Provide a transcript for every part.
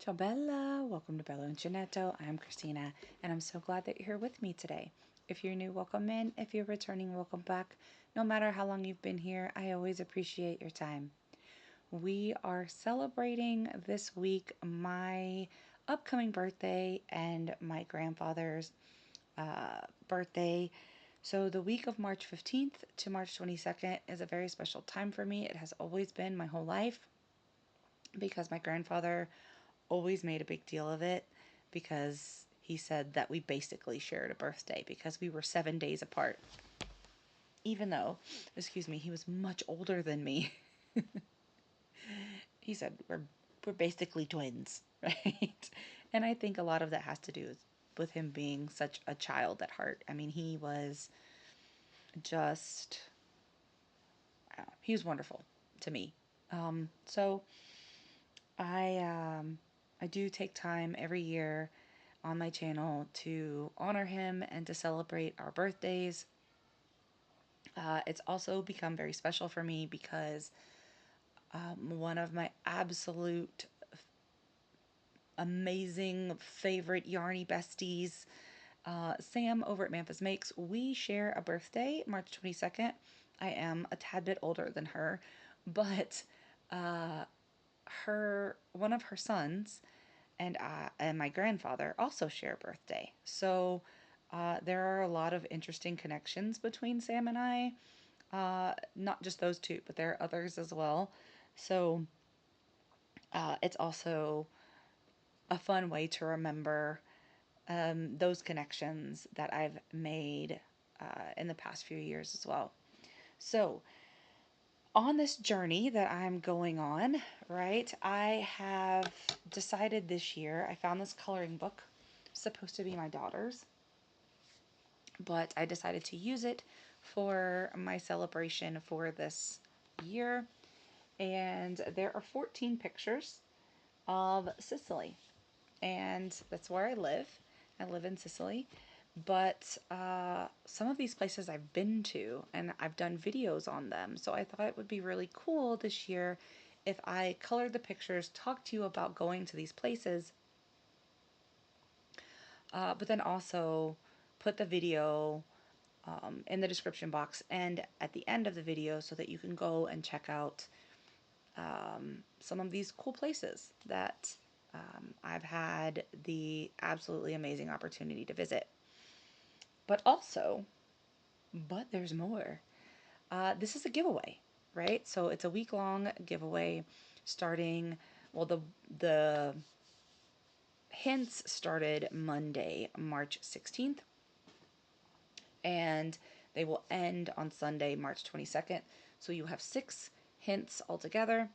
Ciao Bella, welcome to Bella Uncinetto. I'm Christina, and I'm so glad that you're here with me today. If you're new, welcome in. If you're returning, welcome back. No matter how long you've been here, I always appreciate your time. We are celebrating this week my upcoming birthday and my grandfather's birthday. So, the week of March 15th to March 22nd is a very special time for me. It has always been my whole life because my grandfather always made a big deal of it because he said that we basically shared a birthday because we were 7 days apart. Even though, excuse me, he was much older than me. He said we're basically twins, right? And I think a lot of that has to do with him being such a child at heart. I mean, he was just, he was wonderful to me. So I do take time every year on my channel to honor him and to celebrate our birthdays. It's also become very special for me because one of my absolute amazing favorite yarny besties, Sam over at Memphis Makes, we share a birthday, March 22nd. I am a tad bit older than her, but uh, one of her sons and my grandfather also share a birthday. So there are a lot of interesting connections between Sam and I. Not just those two, but there are others as well. So it's also a fun way to remember those connections that I've made in the past few years as well. So, on this journey that I'm going on, right, I have decided this year, I found this coloring book, supposed to be my daughter's, but I decided to use it for my celebration for this year. And there are 14 pictures of Sicily, and that's where I live. I live in Sicily, but some of these places I've been to and I've done videos on them. So I thought it would be really cool this year if I colored the pictures, talked to you about going to these places, but then also put the video in the description box and at the end of the video so that you can go and check out some of these cool places that I've had the absolutely amazing opportunity to visit. But also, but there's more. This is a giveaway, right? So it's a week long giveaway starting, well, the hints started Monday, March 16th, and they will end on Sunday, March 22nd. So you have 6 hints altogether,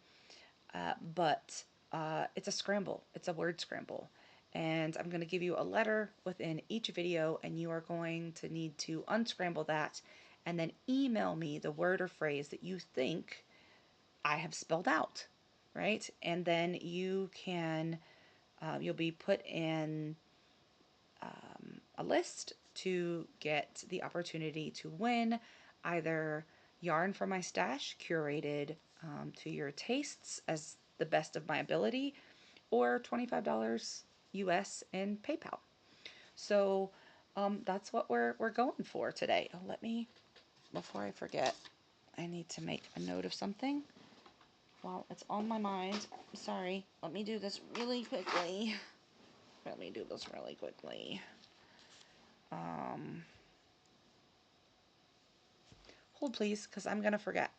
but it's a scramble. It's a word scramble. And I'm going to give you a letter within each video, and you are going to need to unscramble that and then email me the word or phrase that you think I have spelled out, right? And then you'll be put in a list to get the opportunity to win either yarn from my stash curated to your tastes as the best of my ability, or $25 US in PayPal. So that's what we're going for today. Oh, before I forget, I need to make a note of something. Well, it's on my mind. Sorry. Let me do this really quickly. Um, Hold please, because I'm gonna forget.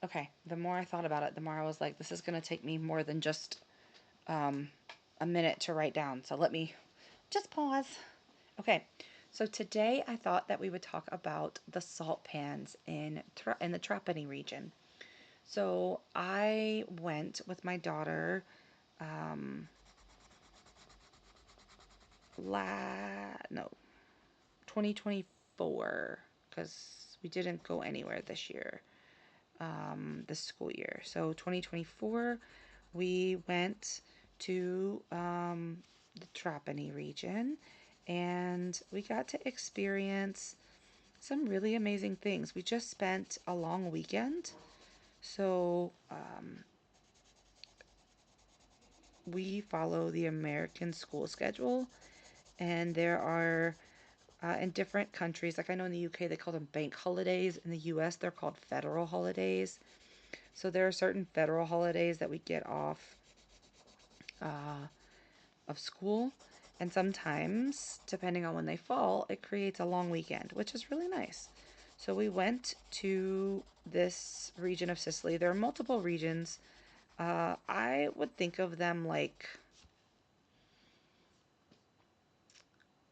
Okay, the more I thought about it, the more I was like, this is gonna take me more than just um, a minute to write down. So let me just pause. Okay, so today I thought that we would talk about the salt pans in the Trapani region. So I went with my daughter um, no 2024 because we didn't go anywhere this year, this school year. So 2024 we went to the Trapani region and we got to experience some really amazing things. We just spent a long weekend. So we follow the American school schedule, and there are in different countries, like I know in the UK they call them bank holidays. In the US they're called federal holidays. So there are certain federal holidays that we get off uh, of school, and sometimes, depending on when they fall, it creates a long weekend, which is really nice. So we went to this region of Sicily. There are multiple regions. I would think of them like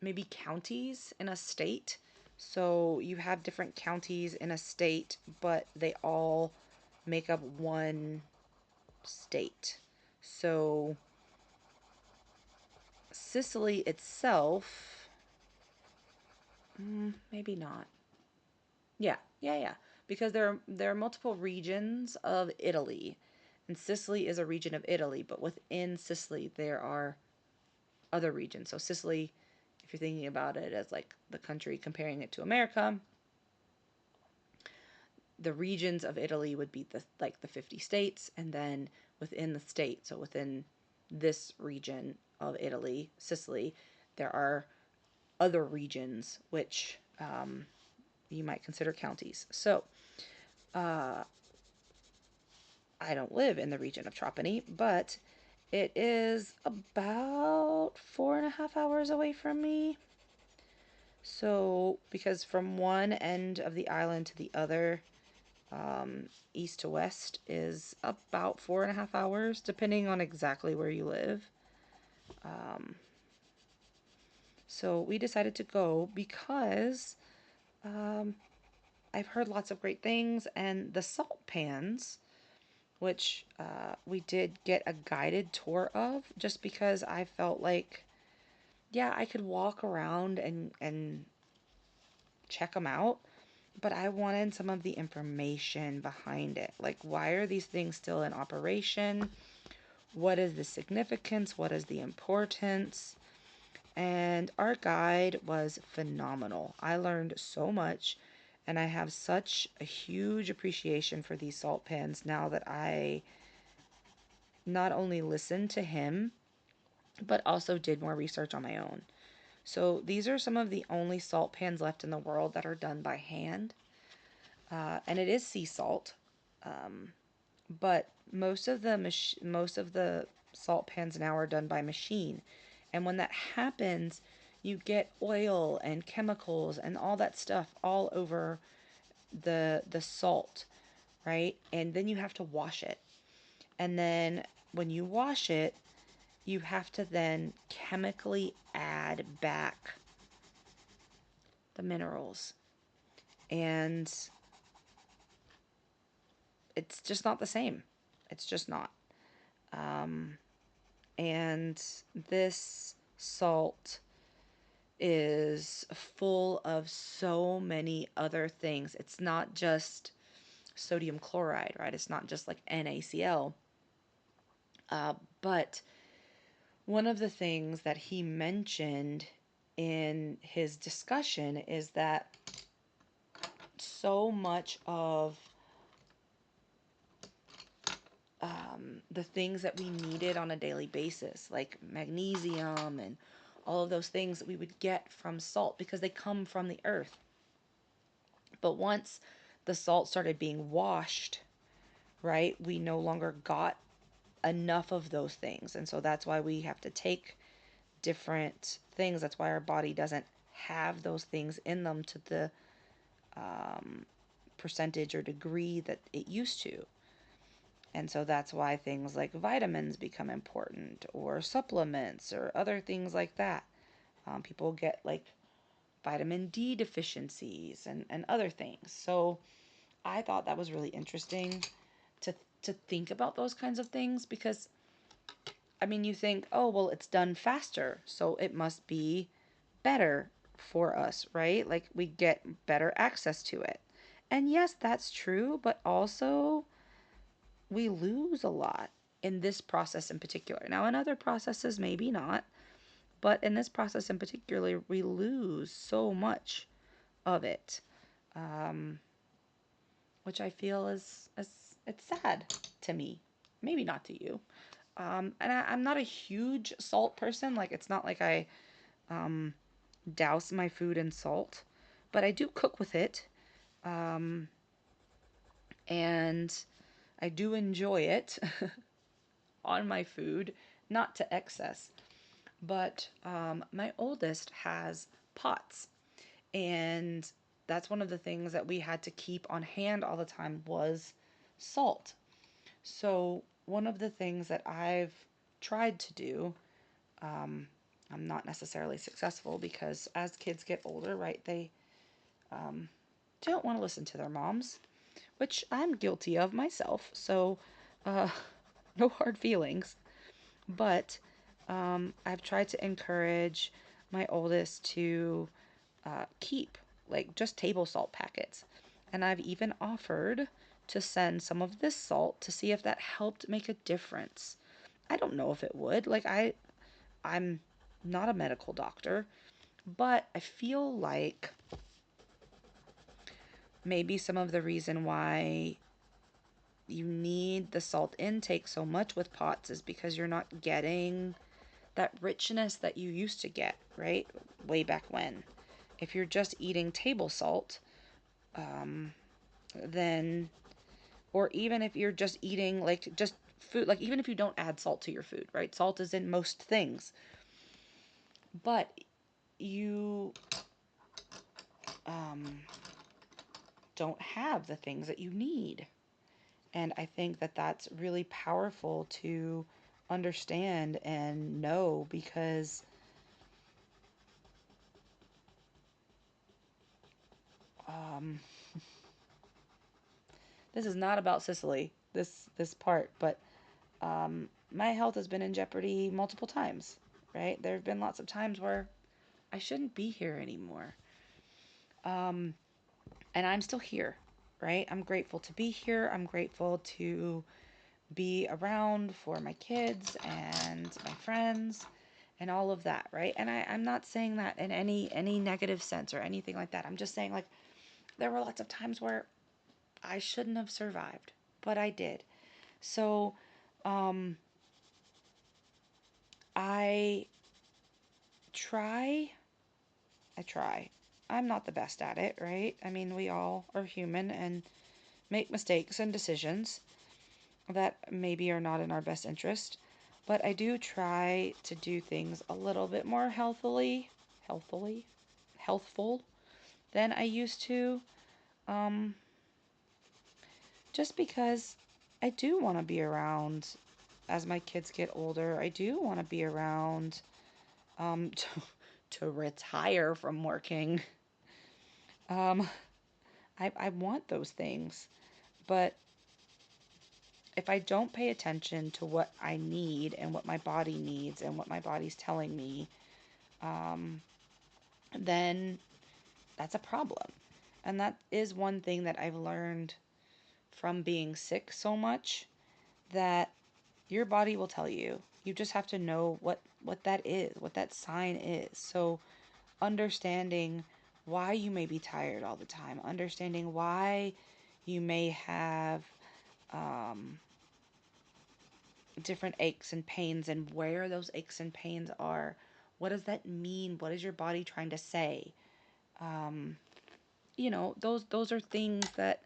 maybe counties in a state. So you have different counties in a state, but they all make up one state. So Sicily itself, maybe not. Yeah. Because there are multiple regions of Italy, and Sicily is a region of Italy. But within Sicily, there are other regions. So Sicily, if you're thinking about it as like the country, comparing it to America, the regions of Italy would be the 50 states, and then within the state, so within this region of Italy, Sicily, there are other regions which you might consider counties. So uh, I don't live in the region of Trapani, but it is about 4.5 hours away from me. So, because from one end of the island to the other, east to west, is about 4.5 hours, depending on exactly where you live. Um, so, we decided to go because um, I've heard lots of great things, and the salt pans, which we did get a guided tour of, just because I felt like, yeah, I could walk around and check them out, but I wanted some of the information behind it. Like, why are these things still in operation? What is the significance? What is the importance? And our guide was phenomenal. I learned so much, and I have such a huge appreciation for these salt pans now that I not only listened to him, but also did more research on my own. So these are some of the only salt pans left in the world that are done by hand. And it is sea salt, um, but most of the salt pans now are done by machine. And when that happens, you get oil and chemicals and all that stuff all over the salt, right? And then you have to wash it. And then when you wash it, you have to then chemically add back the minerals. And it's just not the same. It's just not. Um, and this salt is full of so many other things. It's not just sodium chloride, right? It's not just like NaCl. But one of the things that he mentioned in his discussion is that so much of the things that we needed on a daily basis, like magnesium and all of those things that we would get from salt because they come from the earth. But once the salt started being washed, right, we no longer got enough of those things. And so that's why we have to take different things. That's why our body doesn't have those things in them to the percentage or degree that it used to. And so that's why things like vitamins become important, or supplements, or other things like that. People get like vitamin D deficiencies and other things. So I thought that was really interesting to to think about those kinds of things, because I mean, you think, oh, well, it's done faster, so it must be better for us, right? Like we get better access to it. And yes, that's true, but also we lose a lot in this process in particular. Now, in other processes, maybe not, but in this process in particular, we lose so much of it, um, which I feel is it's sad to me. Maybe not to you. And I'm not a huge salt person. Like, it's not like I um, douse my food in salt, but I do cook with it. Um, and I do enjoy it on my food, not to excess. But my oldest has pots, and that's one of the things that we had to keep on hand all the time was salt. So one of the things that I've tried to do, um, I'm not necessarily successful because as kids get older, right, they um, don't want to listen to their moms, which I'm guilty of myself. So uh, no hard feelings. But I've tried to encourage my oldest to keep like just table salt packets. And I've even offered to send some of this salt to see if that helped make a difference. I don't know if it would. I'm not a medical doctor, but I feel like maybe some of the reason why you need the salt intake so much with pots is because you're not getting that richness that you used to get, right? Way back when. If you're just eating table salt, um, then, or even if you're just eating like just food, like even if you don't add salt to your food, right? Salt is in most things, but you um, don't have the things that you need. And I think that that's really powerful to understand and know because um, this is not about Sicily, this part, but my health has been in jeopardy multiple times, right? There have been lots of times where I shouldn't be here anymore. Um, and I'm still here, right? I'm grateful to be here. I'm grateful to be around for my kids and my friends and all of that, right? And I'm not saying that in any negative sense or anything like that. I'm just saying like there were lots of times where I shouldn't have survived, but I did. So um I try I try. I'm not the best at it, right? I mean, we all are human and make mistakes and decisions that maybe are not in our best interest. But I do try to do things a little bit more healthily, healthful than I used to. Um, just because I do want to be around as my kids get older. I do want to be around to, to retire from working. Um, I want those things. But if I don't pay attention to what I need and what my body needs and what my body's telling me, um, then that's a problem. And that is one thing that I've learned from being sick so much that your body will tell you. You just have to know what that is, what that sign is. So understanding why you may be tired all the time, understanding why you may have um, different aches and pains and where those aches and pains are. What does that mean? What is your body trying to say? Um, those are things that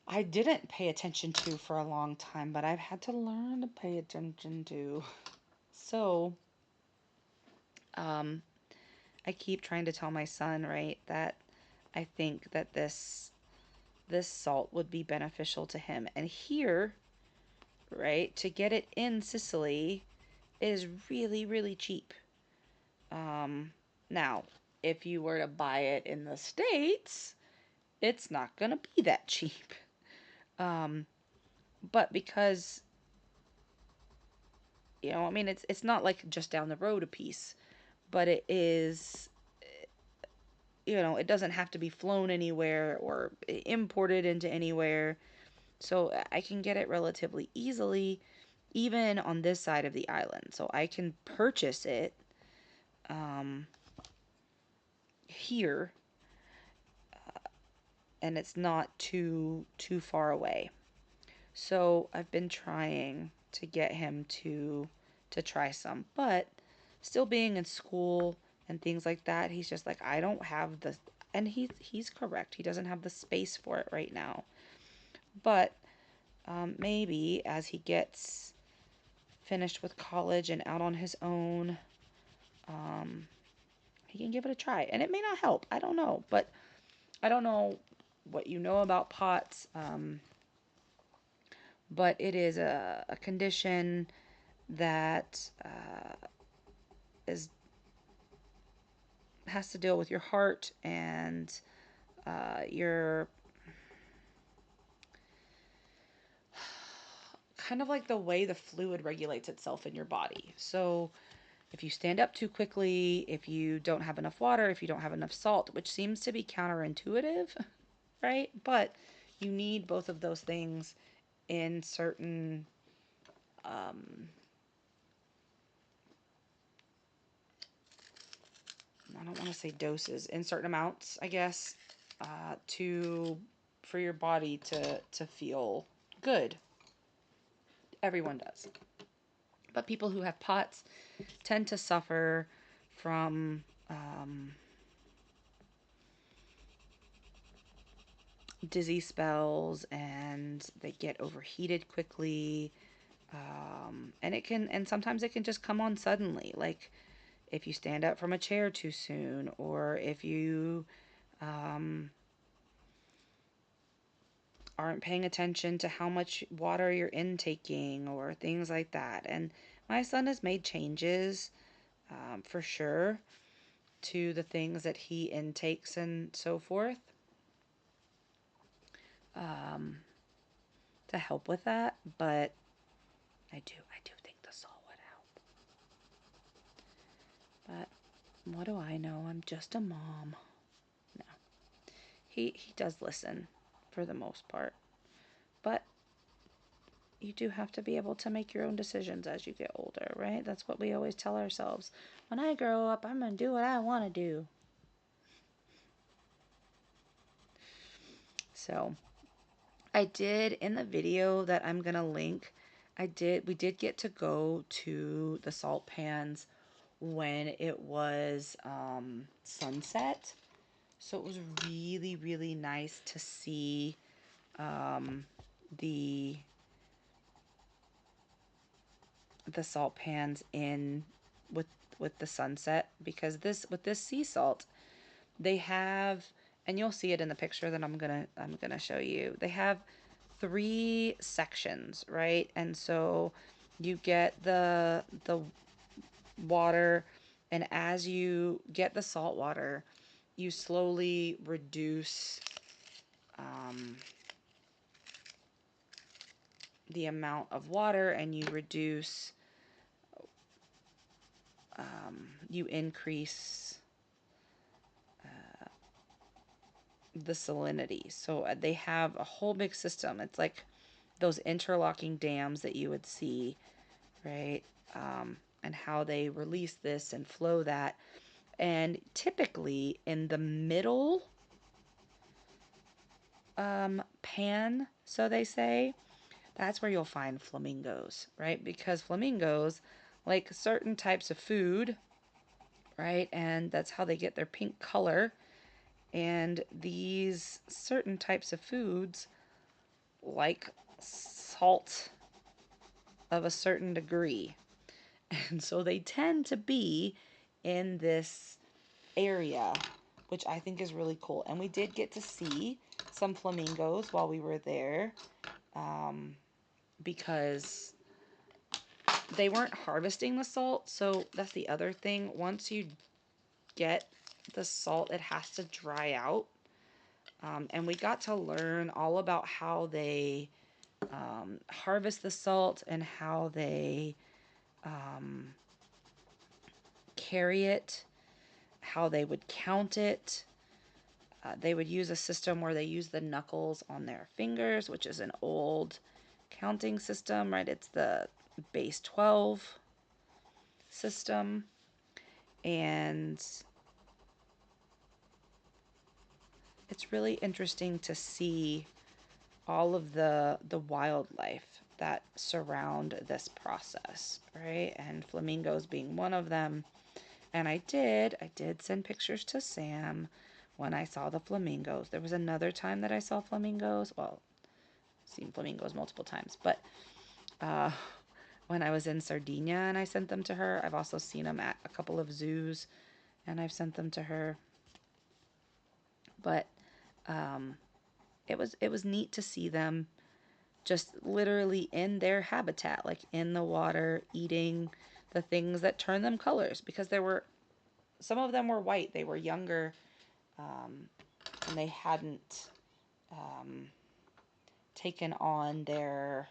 I didn't pay attention to for a long time, but I've had to learn to pay attention to. So, um, I keep trying to tell my son, right, that I think that this salt would be beneficial to him. And here, right, to get it in Sicily is really, really cheap. Um, Now, if you were to buy it in the States, it's not going to be that cheap. Um, but because, I mean, it's not like just down the road a piece, but it is, it doesn't have to be flown anywhere or imported into anywhere. So I can get it relatively easily, even on this side of the island. So I can purchase it um, here, and it's not too far away. So I've been trying to get him to try some. But still being in school and things like that, he's just like, I don't have the, and he's correct. He doesn't have the space for it right now. But maybe as he gets finished with college and out on his own, um, he can give it a try. And it may not help. I don't know. But I don't know what you know about POTS, but it is a condition that is has to deal with your heart and your kind of like the way the fluid regulates itself in your body. So if you stand up too quickly, if you don't have enough water, if you don't have enough salt, which seems to be counterintuitive, right? But you need both of those things in certain I don't want to say doses, in certain amounts, I guess, to for your body to feel good. Everyone does. But people who have POTS tend to suffer from dizzy spells, and they get overheated quickly. And it can, and sometimes it can just come on suddenly, like if you stand up from a chair too soon, or if you aren't paying attention to how much water you're intaking, or things like that. And my son has made changes, for sure, to the things that he intakes and so forth, to help with that. But I do think the salt would help. But what do I know? I'm just a mom. No, he does listen for the most part, but you do have to be able to make your own decisions as you get older, right? That's what we always tell ourselves. When I grow up, I'm going to do what I want to do. So, I did, in the video that I'm going to link, we did get to go to the salt pans when it was sunset. So it was really, really nice to see the salt pans in with the sunset, because this sea salt, they have, and you'll see it in the picture that I'm gonna show you. They have 3 sections, right? And so you get the water, and as you get the salt water, you slowly reduce the amount of water, and you reduce you increase the salinity. So they have a whole big system. It's like those interlocking dams that you would see, right? And how they release this and flow that. And typically in the middle pan, so they say, that's where you'll find flamingos, right? Because flamingos like certain types of food, right? And that's how they get their pink color. And these certain types of foods like salt of a certain degree. And so they tend to be in this area, which I think is really cool. And we did get to see some flamingos while we were there, because they weren't harvesting the salt. So that's the other thing. Once you get the salt, it has to dry out. And we got to learn all about how they harvest the salt, and how they carry it, how they would count it. They would use a system where they use the knuckles on their fingers, which is an old counting system, right? It's the base 12 system. And it's really interesting to see all of the wildlife that surround this process, right? And flamingos being one of them. And I did send pictures to Sam when I saw the flamingos. There was another time that I saw flamingos. Well, seen flamingos multiple times, but uh, when I was in Sardinia and I sent them to her. I've also seen them at a couple of zoos and I've sent them to her. But um, it was neat to see them just literally in their habitat, like in the water, eating the things that turn them colors. Because there were some of them were white. They were younger, um, and they hadn't um, taken on their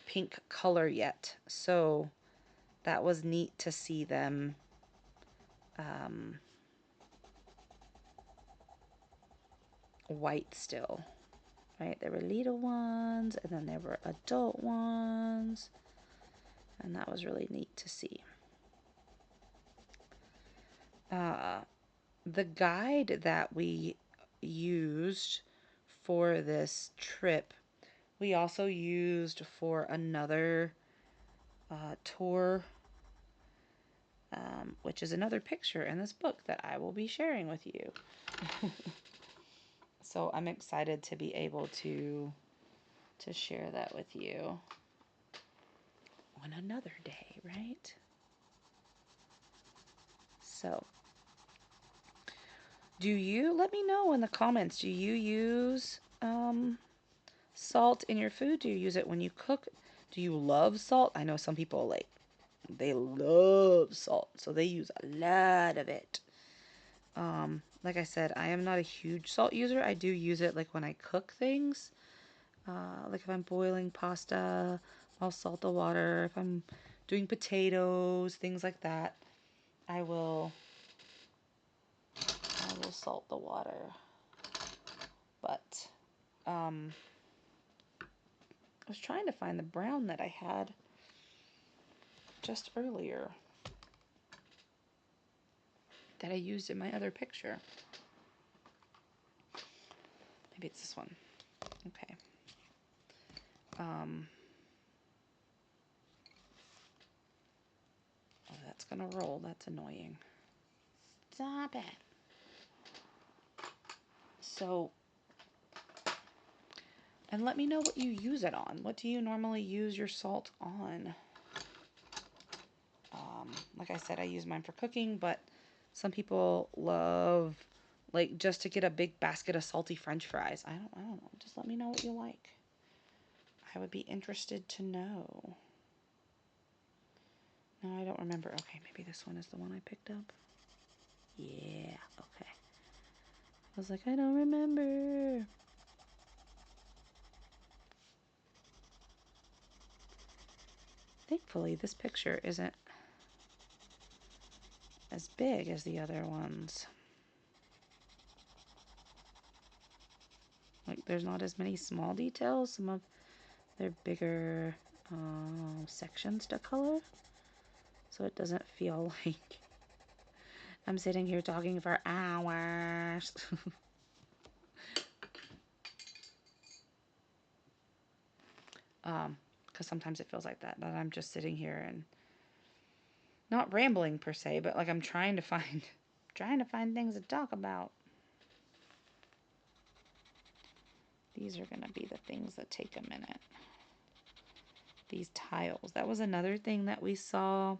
pink color yet. So that was neat to see them um, white still. Right? There were little ones, and then there were adult ones, and that was really neat to see. Uh, the guide that we used for this trip, we also used for another tour, which is another picture in this book that I will be sharing with you. So I'm excited to be able to share that with you on another day, right? So, let me know in the comments, do you use salt in your food? Do you use it when you cook? Do you love salt? I know some people they love salt, so they use a lot of it. Like I said, I am not a huge salt user. I do use it like when I cook things. Like if I'm boiling pasta, I'll salt the water. If I'm doing potatoes, things like that, I will salt the water. But I was trying to find the brown that I had just earlier that I used in my other picture. Maybe it's this one. Okay. Oh, that's gonna roll. That's annoying. Stop it. So, and let me know what you use it on. What do you normally use your salt on? Like I said, I use mine for cooking, but some people love, like, just to get a big basket of salty French fries. I don't know. Just let me know what you like. I would be interested to know. No, I don't remember. Okay, maybe this one is the one I picked up. Yeah, okay. I was like, I don't remember. Thankfully, this picture isn't as big as the other ones. Like, there's not as many small details. Some of their bigger sections to color. So it doesn't feel like I'm sitting here talking for hours. Because sometimes it feels like that I'm just sitting here and not rambling per se, but like I'm trying to find things to talk about. These are gonna be the things that take a minute. These tiles. That was another thing that we saw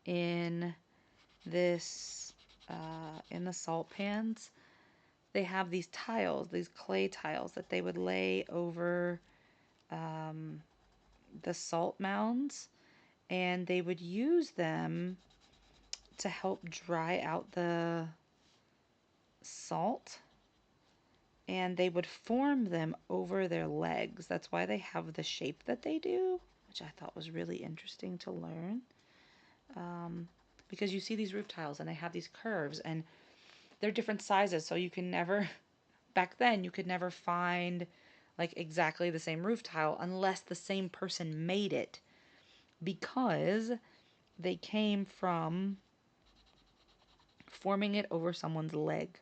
in this in the salt pans. They have these tiles, these clay tiles that they would lay over the salt mounds, and they would use them to help dry out the salt, and they would form them over their legs. That's why they have the shape that they do, which I thought was really interesting to learn. Because you see these roof tiles and they have these curves and they're different sizes, so you can never, back then, you could never find like exactly the same roof tile unless the same person made it, because they came from forming it over someone's leg.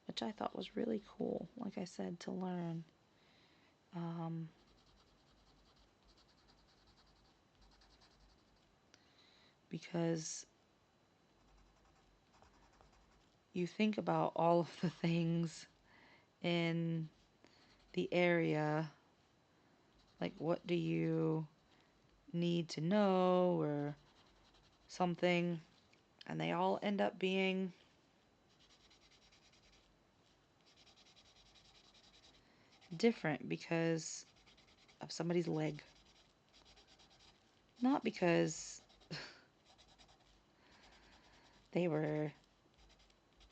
which I thought was really cool, like I said, to learn. Because you think about all of the things in the area, like what do you need to know or something, and they all end up being different because of somebody's leg. Not because they were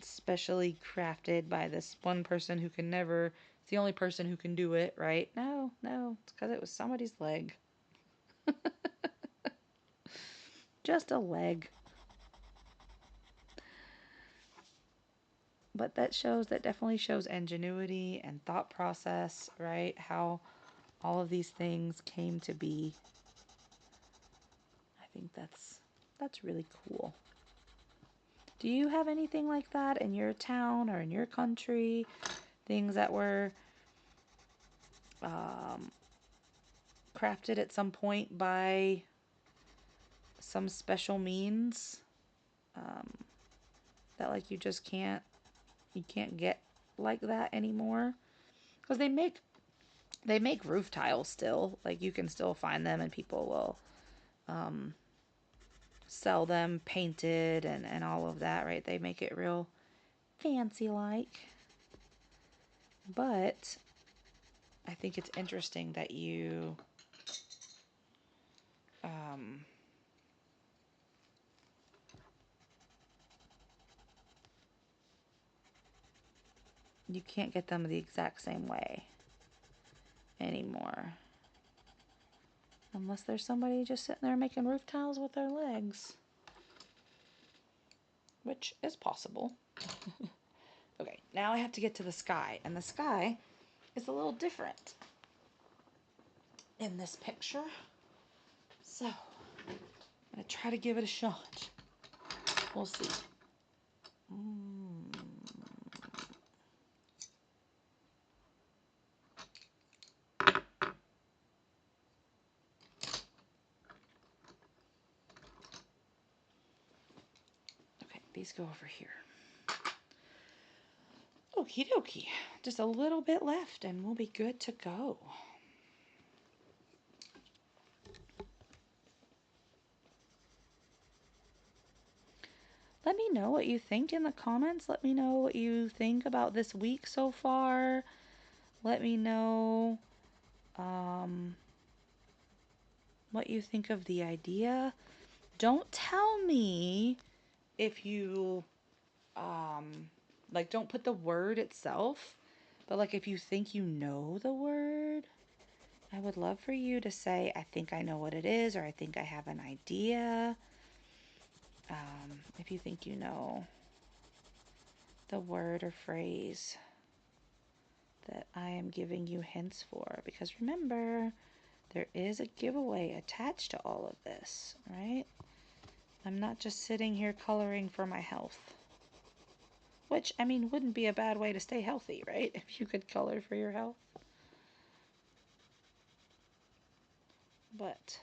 specially crafted by this one person who can never, it's the only person who can do it, right? No, it's because it was somebody's leg. Just a leg. But that definitely shows ingenuity and thought process, right? How all of these things came to be. I think that's really cool. Do you have anything like that in your town or in your country? Things that were crafted at some point by some special means that like you can't get like that anymore, because they make roof tiles still, like you can still find them and people will sell them painted and all of that, right? They make it real fancy like. But I think it's interesting that you can't get them the exact same way anymore. Unless there's somebody just sitting there making roof tiles with their legs. Which is possible. Okay, now I have to get to the sky. And the sky is a little different in this picture. So, I'm going to try to give it a shot. We'll see. Okay, these go over here. Okie dokie. Just a little bit left and we'll be good to go. Let me know what you think in the comments. Let me know what you think about this week so far. Let me know what you think of the idea. Don't tell me if you like, don't put the word itself, but like if you think you know the word, I would love for you to say, I think I know what it is, or I think I have an idea. If you think you know the word or phrase that I am giving you hints for, because remember, there is a giveaway attached to all of this, right? I'm not just sitting here coloring for my health. Which, I mean, wouldn't be a bad way to stay healthy, right? If you could color for your health. But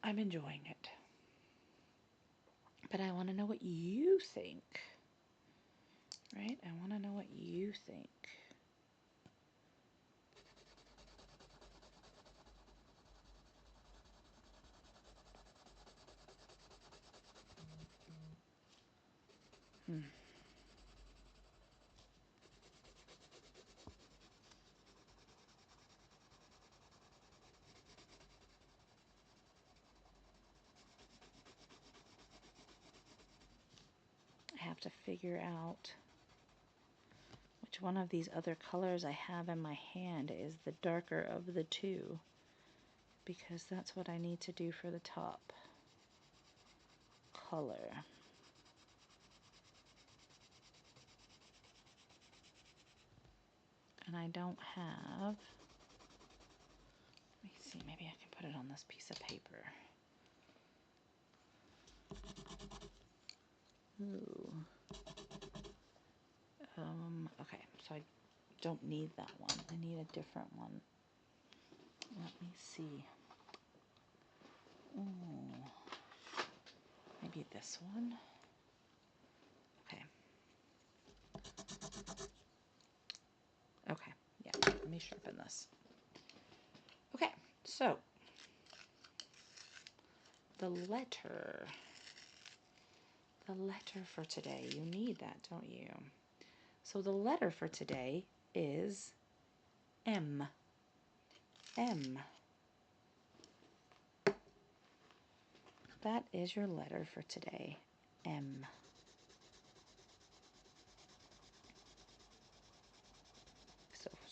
I'm enjoying it. But I want to know what you think. Right? I want to know what you think. I have to figure out which one of these other colors I have in my hand is the darker of the two, because that's what I need to do for the top color. And I don't have see, maybe I can put it on this piece of paper. Ooh. Okay, so I don't need that one. I need a different one. Let me see. Ooh. Maybe this one. Okay. Okay, yeah, let me sharpen this. Okay, so the letter for today, you need that, don't you? So the letter for today is M. M. That is your letter for today, M.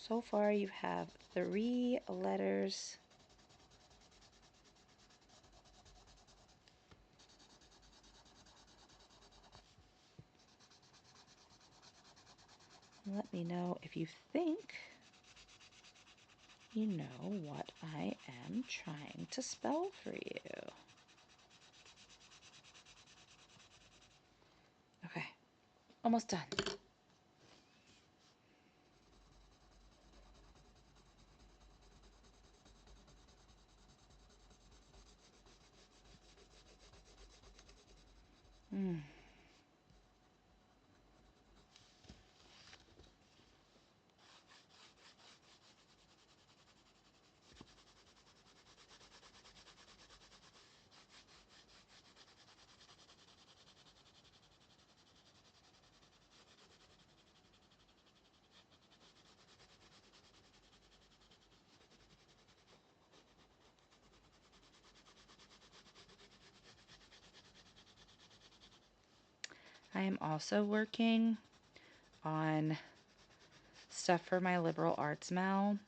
So far you have 3 letters. Let me know if you think you know what I am trying to spell for you. Okay, almost done. I am also working on stuff for my liberal arts mal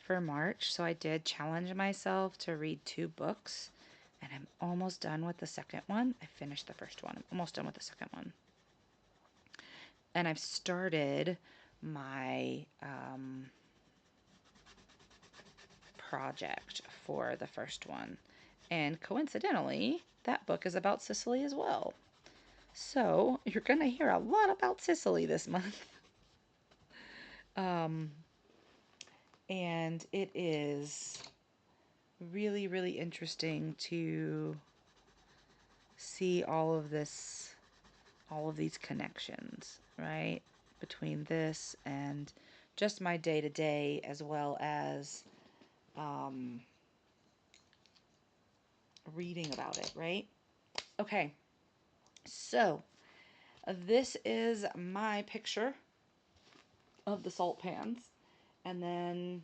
for March. So I did challenge myself to read 2 books, and I'm almost done with the second one. I finished the first one. I'm almost done with the second one. And I've started my project for the first one. And coincidentally, that book is about Sicily as well. So you're going to hear a lot about Sicily this month. And it is really, really interesting to see all of these connections, right? Between this and just my day to day, as well as reading about it, right? Okay, so this is my picture of the salt pans, and then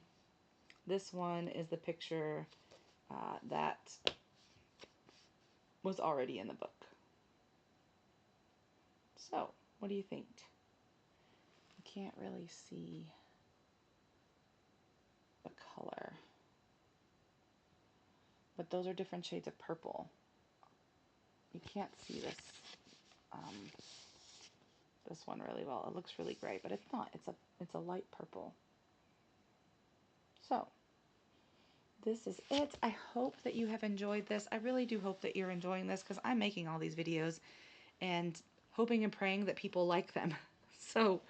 this one is the picture that was already in the book. So, what do you think? I can't really see the color, but those are different shades of purple. You can't see this one really well. It looks really gray, but it's not. It's a light purple. So, this is it. I hope that you have enjoyed this. I really do hope that you're enjoying this, because I'm making all these videos and hoping and praying that people like them. So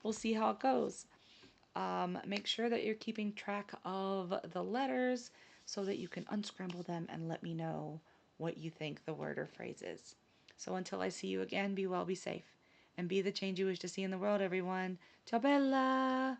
we'll see how it goes. Make sure that you're keeping track of the letters so that you can unscramble them and let me know what you think the word or phrase is. So until I see you again, be well, be safe, and be the change you wish to see in the world, everyone. Ciao bella!